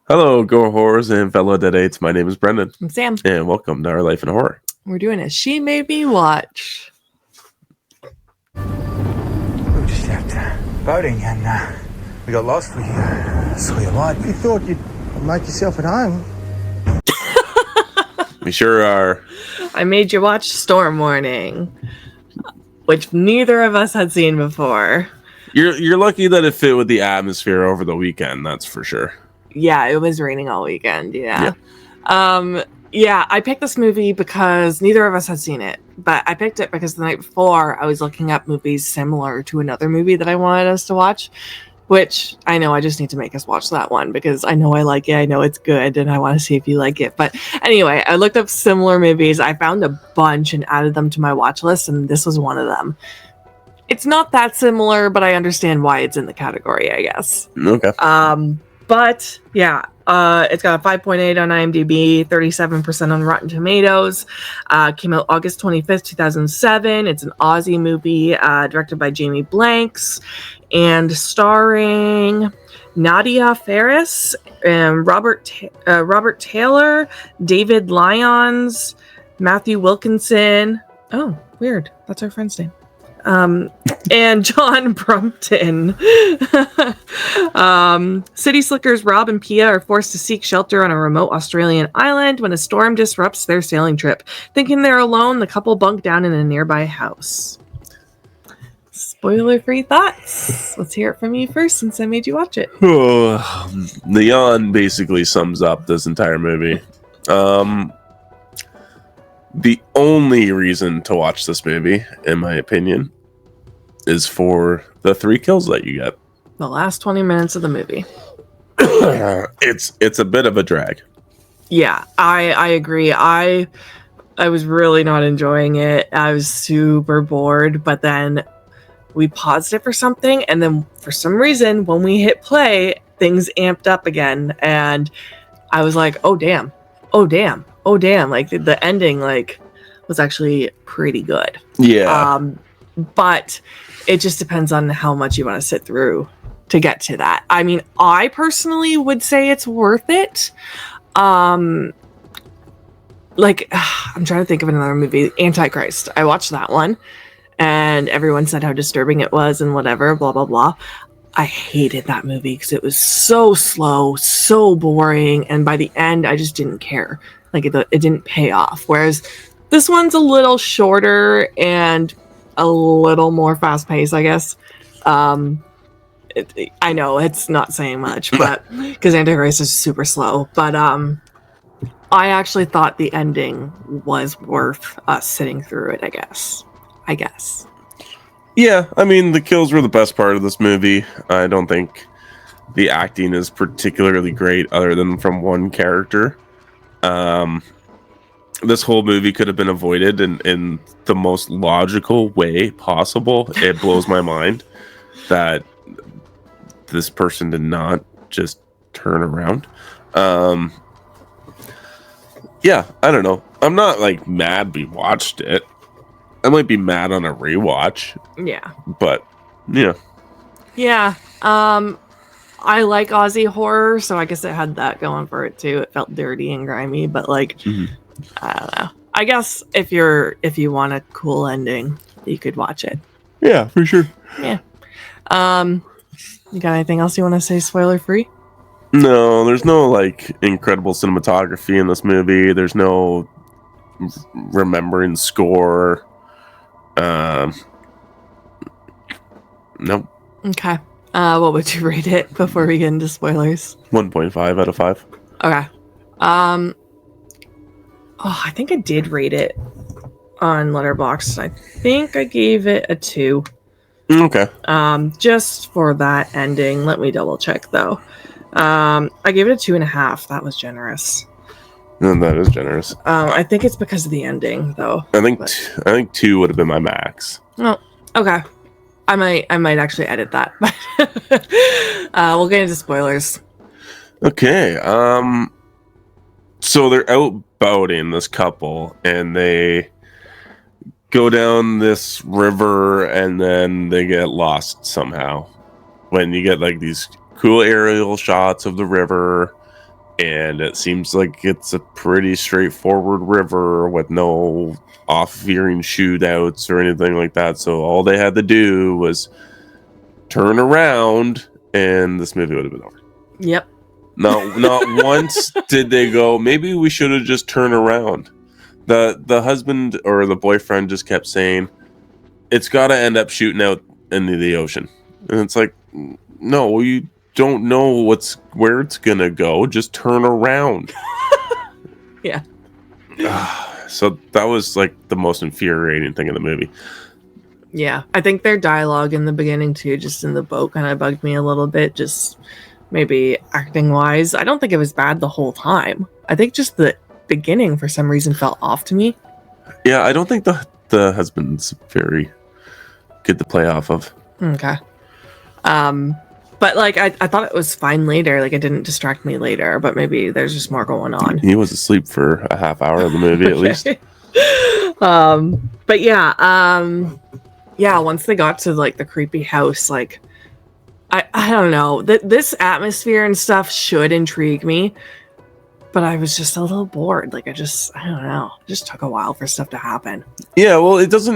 Hello, Go Horrors and fellow Dead Eights. My name is Brendan, I'm Sam. and welcome to Our Life in Horror. We're doing a She Made Me Watch. We were just out boating and we got lost. We saw your light. You thought you'd make yourself at home. We sure are. I made you watch Storm Warning, which neither of us had seen before. You're lucky that it fit with the atmosphere over the weekend, that's for sure. Yeah, it was raining all weekend. Yeah. I picked this movie because neither of us had seen it, but I picked it because the night before I was looking up movies similar to another movie that I wanted us to watch, which I know I just need to make us watch that one because I know I like it. I know it's good and I want to see if you like it. But anyway, I looked up similar movies. I found a bunch and added them to my watch list, and this was one of them. It's not that similar, but I understand why it's in the category, I guess. Okay. But yeah, it's got a 5.8 on IMDb, 37% on Rotten Tomatoes. Came out August 25th, 2007. It's an Aussie movie directed by Jamie Blanks and starring Nadia Faris and Robert Taylor, David Lyons, Matthew Wilkinson. Oh, weird. That's our friend's name. And John Brumpton. City slickers Rob and Pia are forced to seek shelter on a remote Australian island when a storm disrupts their sailing trip. Thinking they're alone, the couple bunk down in a nearby house. Spoiler-free thoughts. Let's hear it from you first since I made you watch it. The yawn basically sums up this entire movie. The only reason to watch this movie, in my opinion, is for the 3 kills that you get. The last 20 minutes of the movie. It's a bit of a drag. Yeah, I agree. I was really not enjoying it. I was super bored, but then we paused it for something, and then for some reason, when we hit play, things amped up again, and I was like, oh damn. Like the ending was actually pretty good. Yeah. But it just depends on how much you want to sit through to get to that. I mean, I personally would say it's worth it. I'm trying to think of another movie, Antichrist. I watched that one and everyone said how disturbing it was and whatever, blah, blah, blah. I hated that movie because it was so slow, so boring. And by the end, I just didn't care. It didn't pay off. Whereas this one's a little shorter and a little more fast-paced, I guess. I know it's not saying much, but because Antichrist is super slow. But I actually thought the ending was worth us sitting through it, I guess. Yeah, I mean, the kills were the best part of this movie. I don't think the acting is particularly great other than from one character. This whole movie could have been avoided in the most logical way possible. It blows my mind that this person did not just turn around. Yeah, I don't know. I'm not mad we watched it. I might be mad on a rewatch. Yeah. But, yeah. Yeah. I like Aussie horror, so I guess it had that going for it too. It felt dirty and grimy, but I don't know. I guess if you want a cool ending, you could watch it. Yeah, for sure. Yeah. You got anything else you want to say spoiler free? No, there's no incredible cinematography in this movie. There's no remembering score. Nope. Okay. What would you rate it before we get into spoilers? 1.5 out of 5. Okay. I think I did rate it on Letterboxd. I think I gave it a 2. Okay. Just for that ending. Let me double check though. I gave it a 2.5. That was generous. And that is generous. I think it's because of the ending though. I think 2 would have been my max. Oh, okay. I might actually edit that. We'll get into spoilers. Okay. So they're out boating, this couple, and they go down this river and then they get lost somehow. When you get these cool aerial shots of the river, and it seems like it's a pretty straightforward river with no off-veering shootouts or anything like that. So all they had to do was turn around, and this movie would have been over. Yep. Not once did they go, maybe we should have just turned around. The husband or the boyfriend just kept saying, it's got to end up shooting out into the ocean. And it's like, no, you don't know where it's going to go. Just turn around. Yeah. So that was like the most infuriating thing in the movie. Yeah. I think their dialogue in the beginning, too, just in the boat, kind of bugged me a little bit. Just maybe acting wise. I don't think it was bad the whole time. I think just the beginning, for some reason, felt off to me. Yeah, I don't think the husband's very good to play off of. Okay. But like I thought it was fine later. Like it didn't distract me later, but maybe there's just more going on. He was asleep for a half hour of the movie at least. But yeah, once they got to like the creepy house, like I don't know. This atmosphere and stuff should intrigue me, but I was just a little bored. Like I don't know. It just took a while for stuff to happen. Yeah, well, it goes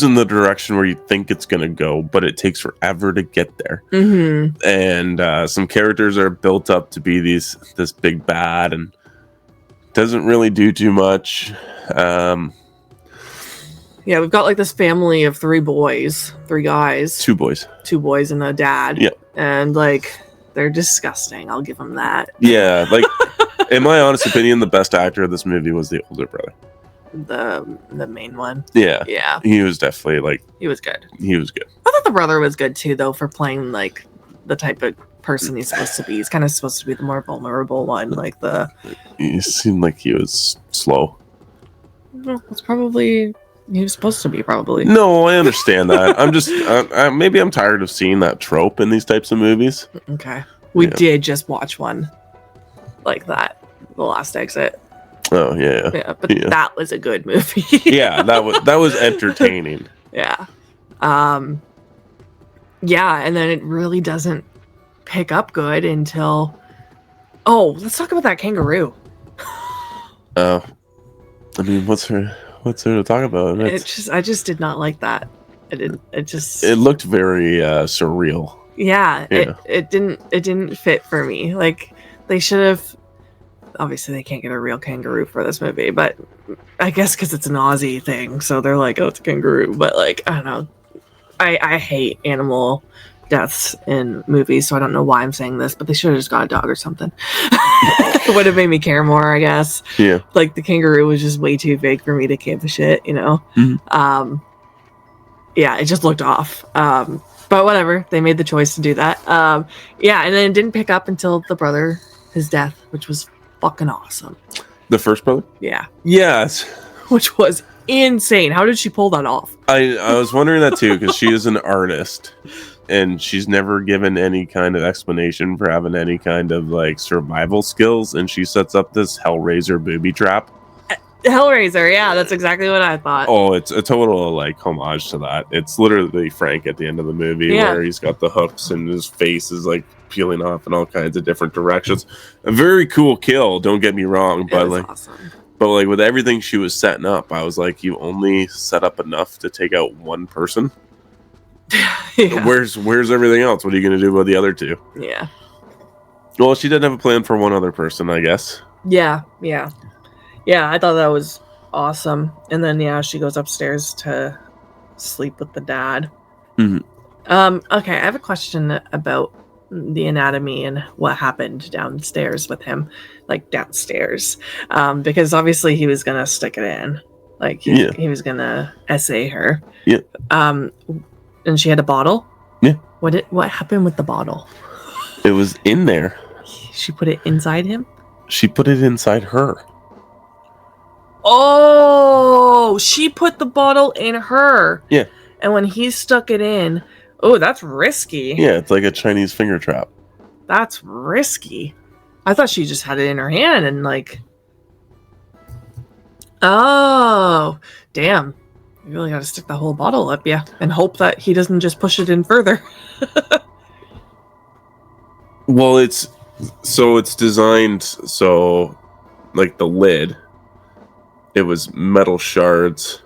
in the direction where you think it's going to go, but it takes forever to get there. Mm-hmm. And some characters are built up to be this big bad, and doesn't really do too much. Yeah, we've got like this family of three guys, Two boys. and a dad. Yeah. And like they're disgusting. I'll give them that. Yeah, like in my honest opinion, the best actor of this movie was the older brother. The main one. Yeah. Yeah. He was definitely like, He was good. he was good. I thought the brother was good too, though, for playing like the type of person he's supposed to be. He's kind of supposed to be the more vulnerable one, like He seemed like he was slow. it's probably he was supposed to be probably. No, I understand that. I'm just maybe I'm tired of seeing that trope in these types of movies. Okay. We Yeah. did just watch one like that, The Last Exit. Oh yeah, Yeah, but Yeah. that was a good movie. yeah. That was entertaining. Yeah. Yeah, and then it really doesn't pick up good until let's talk about that kangaroo. Oh, I mean, what's there to talk about? I just did not like that. It looked very surreal. Yeah, Yeah. it didn't fit for me. Like they should have. Obviously, they can't get a real kangaroo for this movie, but I guess because it's an Aussie thing, so they're like, "Oh, it's a kangaroo." But like, I don't know. I hate animal deaths in movies, so I don't know why I'm saying this, but they should have just got a dog or something. It would have made me care more, I guess. Yeah. Like the kangaroo was just way too big for me to give a shit, you know. Mhm. Yeah, it just looked off. But whatever, they made the choice to do that. Yeah, and then it didn't pick up until his death, which was fucking awesome. The first brother. Yeah, Yes. which was insane. How did she pull that off? I was wondering that too, because she is an artist and she's never given any kind of explanation for having any kind of like survival skills, and she sets up this Hellraiser booby trap. Hellraiser, yeah, that's exactly what I thought. Oh, it's a total like homage to that. It's literally Frank at the end of the movie Yeah. where he's got the hooks and his face is like peeling off in all kinds of different directions. A very cool kill, don't get me wrong, It but was like awesome. but like with everything she was setting up, I was like, you only set up enough to take out one person. Yeah. Where's everything else? What are you gonna do about the other two? Yeah. Well, she did have a plan for one other person, I guess. Yeah. Yeah. Yeah. I thought that was awesome. And then, yeah, she goes upstairs to sleep with the dad. Mhm. Okay. I have a question about the anatomy and what happened downstairs with him, like downstairs. Because obviously he was going to stick it in. Like he was going to essay her. Yeah. And she had a bottle. Yeah. What happened with the bottle? It was in there. She put it inside him? She put it inside her. Oh, she put the bottle in her. Yeah. And when he stuck it in, oh, that's risky. Yeah, it's like a Chinese finger trap. That's risky. I thought she just had it in her hand and like. Oh, damn. You really got to stick the whole bottle up, yeah, and hope that he doesn't just push it in further. Well, it's So it's designed so, like the lid, it was metal shards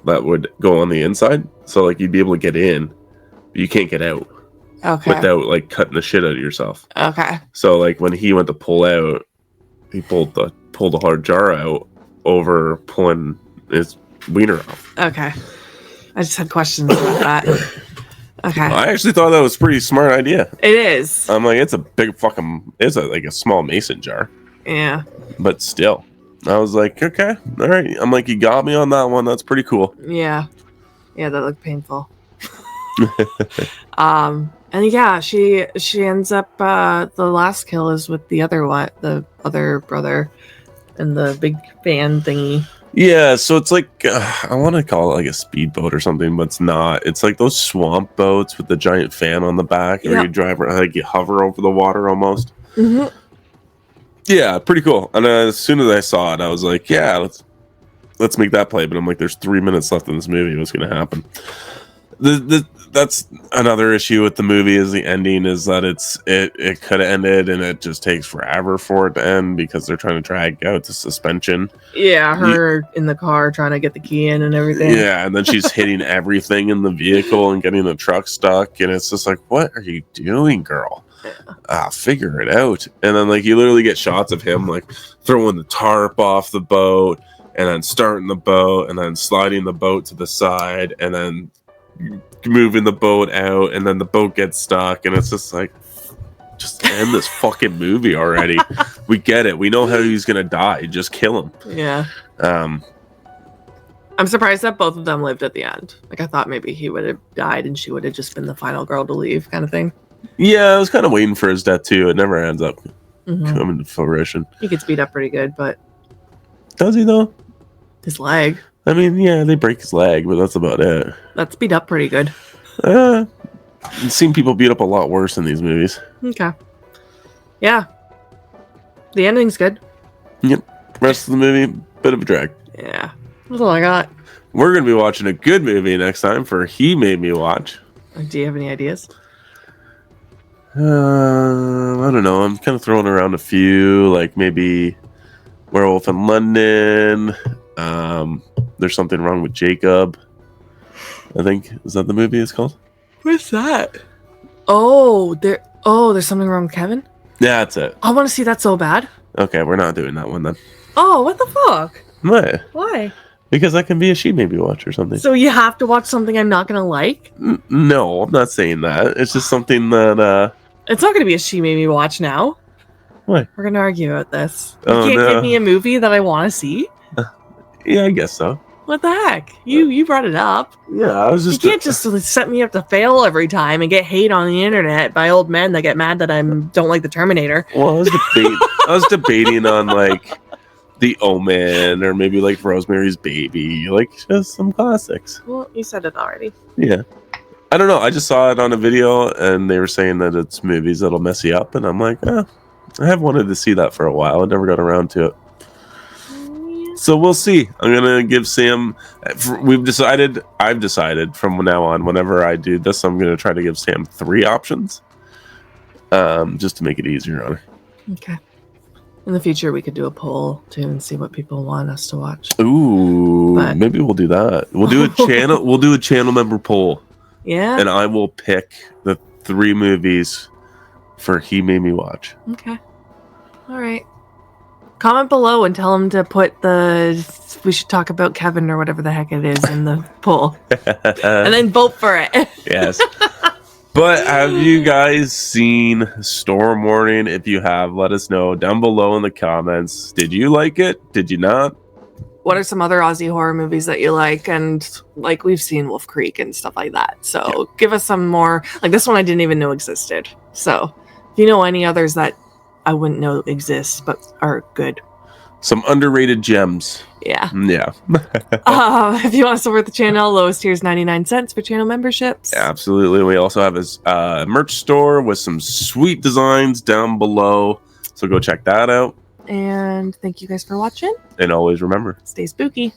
that would go on the inside. So like you'd be able to get in, but you can't get out Okay. without like cutting the shit out of yourself. Okay. So like when he went to pull out, he pulled the hard jar out over pulling his wiener off. Okay. I just had questions about that. Okay. I actually thought that was a pretty smart idea. It is. I'm like, it's a big fucking, like a small mason jar, Yeah. but still, I was like, okay, all right. I'm like, you got me on that one. That's pretty cool. Yeah. Yeah, that looked painful. And yeah, she ends up the last kill is with the other brother and the big fan thingy. Yeah, so it's like I want to call it like a speedboat or something, but it's not. It's like those swamp boats with the giant fan on the back, where Yep. you drive, like you hover over the water almost. Mm-hmm. Yeah, pretty cool. And as soon as I saw it, I was like, yeah, let's make that play. But I'm like, there's 3 minutes left in this movie. What's going to happen? That's another issue with the movie is the ending is that it could have ended and it just takes forever for it to end because they're trying to drag out the suspension. Yeah, her in the car trying to get the key in and everything. Yeah, and then she's hitting everything in the vehicle and getting the truck stuck, and it's just like, what are you doing, girl? Figure it out. And then like you literally get shots of him like throwing the tarp off the boat and then starting the boat and then sliding the boat to the side and then moving the boat out, and then the boat gets stuck, and it's just like, just end this fucking movie already. We get it. We know how he's gonna die. Just kill him. Yeah. I'm surprised that both of them lived at the end. Like I thought maybe he would have died and she would have just been the final girl to leave, kind of thing. Yeah, I was kind of waiting for his death too. It never ends up Mm-hmm. coming to fruition. He gets beat up pretty good, but Does he though? his leg, I mean, yeah, they break his leg, but that's about it. that's beat up pretty good. I've seen people beat up a lot worse in these movies. Okay. Yeah. The ending's good. Rest of the movie, bit of a drag. Yeah. That's all I got. We're gonna be watching a good movie next time for He Made Me Watch. Do you have any ideas? I don't know. I'm kind of throwing around a few, like maybe Werewolf in London. There's something wrong with Jacob. I think is that the movie it's called? What's that? There's something wrong with Kevin? Yeah, that's it. I want to see that so bad. Okay, we're not doing that one then. Oh, what the fuck? What? Why? Because that can be a She Made Me Watch or something. So you have to watch something I'm not gonna like? No, I'm not saying that. It's just something that It's not gonna be a She Made Me Watch now. What? We're gonna argue about this. You Oh, can't no. give me a movie that I want to see? yeah, I guess so. What the heck? You brought it up. Yeah, I was You just can't just set me up to fail every time and get hate on the internet by old men that get mad that I don't like the Terminator. Well, I was debating on like The Omen or maybe like Rosemary's Baby, like just some classics. Well, you said it already. Yeah. I don't know. I just saw it on a video and they were saying that it's movies that'll mess you up, and I'm like, I have wanted to see that for a while. I never got around to it. So we'll see. I'm gonna give Sam. I've decided from now on, whenever I do this, I'm gonna try to give Sam 3 options, just to make it easier on her. Okay. In the future, we could do a poll too and see what people want us to watch. Ooh, But- maybe we'll do that. We'll do a channel. We'll do a channel member poll, Yeah. and I will pick the 3 movies for He Made Me Watch. Okay. All right. Comment below and tell them to put we should talk about Kevin or whatever the heck it is in the poll. And then vote for it. Yes. But have you guys seen Storm Warning? If you have, let us know down below in the comments. Did you like it? Did you not? What are some other Aussie horror movies that you like? And like we've seen Wolf Creek and stuff like that. So give us some more. Like this one I didn't even know existed. So if you know any others that I wouldn't know exist but are good. Some underrated gems. Yeah. Yeah. If you want to support the channel, lowest tier is 99 cents for channel memberships. Absolutely. We also have a merch store with some sweet designs down below. So go check that out. And thank you guys for watching. And always remember, Stay spooky.